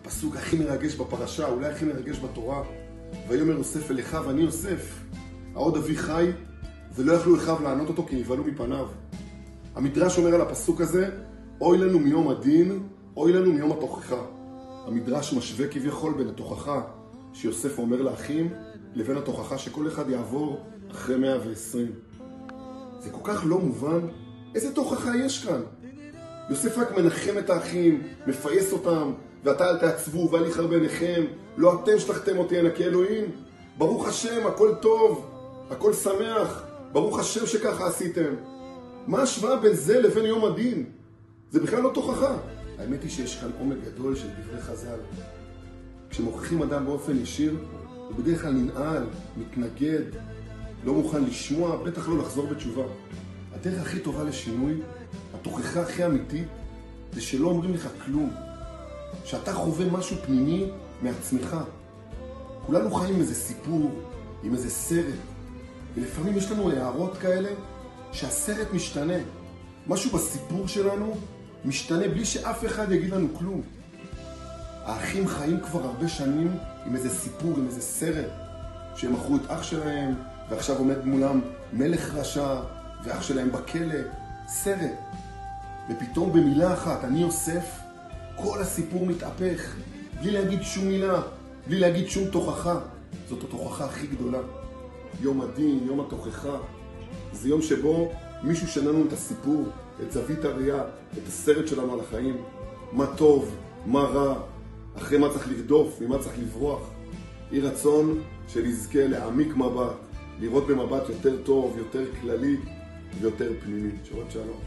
הפסוק הכי מרגש בפרשה, אולי הכי מרגש בתורה. ויאמר יוסף אל אחיו, אני יוסף, העוד אבי חי, ולא יכלו אחיו לענות אותו כי נבהלו מפניו. המדרש אומר על הפסוק הזה, אוי לנו מיום הדין, אוי לנו מיום התוכחה. המדרש משווה כביכול בין התוכחה שיוסף אומר לאחים, לבין התוכחה שכל אחד יעבור אחרי 120. זה כל כך לא מובן. איזה תוכחה יש כאן? יוסף רק מנחם את האחים, מפייס אותם, ואתה אל תעצבו ואל יחרבניכם, לא אתם שלחתם אותי אנא כאלוהים. ברוך השם, הכל טוב, הכל שמח, ברוך השם שככה עשיתם. מה ההשוואה בין זה לבין יום הדין? זה בכלל לא תוכחה. האמת היא שיש כאן עומק גדול של דברי חז"ל. כשמוכיחים אדם באופן ישיר, הוא בדרך כלל ננעל, מתנגד, לא מוכן לשמוע, בטח לא לחזור בתשובה. הדרך הכי טובה לשינוי, התוכחה הכי אמיתית, זה שלא אומרים לך כלום. שאתה חווה משהו פנימי מעצמך. כולנו חיים עם איזה סיפור, עם איזה סרט. ולפעמים יש לנו הערות כאלה שהסרט משתנה. משהו בסיפור שלנו משתנה בלי שאף אחד יגיד לנו כלום. האחים חיים כבר הרבה שנים עם איזה סיפור, עם איזה סרט. שהם מכרו את אח שלהם, ועכשיו עומד מולם מלך רשע, ואח שלהם בכלא. סרט. ופתאום במילה אחת, אני יוסף, כל הסיפור מתהפך. בלי להגיד שום מילה, בלי להגיד שום תוכחה. זאת התוכחה הכי גדולה. יום הדין, יום התוכחה. זה יום שבו מישהו שננו את הסיפור, את זווית הראייה, את הסרט שלנו על החיים. מה טוב, מה רע, אחרי מה צריך לרדוף, ממה צריך לברוח. יהי רצון שנזכה להעמיק מבט, לראות במבט יותר טוב, יותר כללי ויותר פנימי. שבת שלום.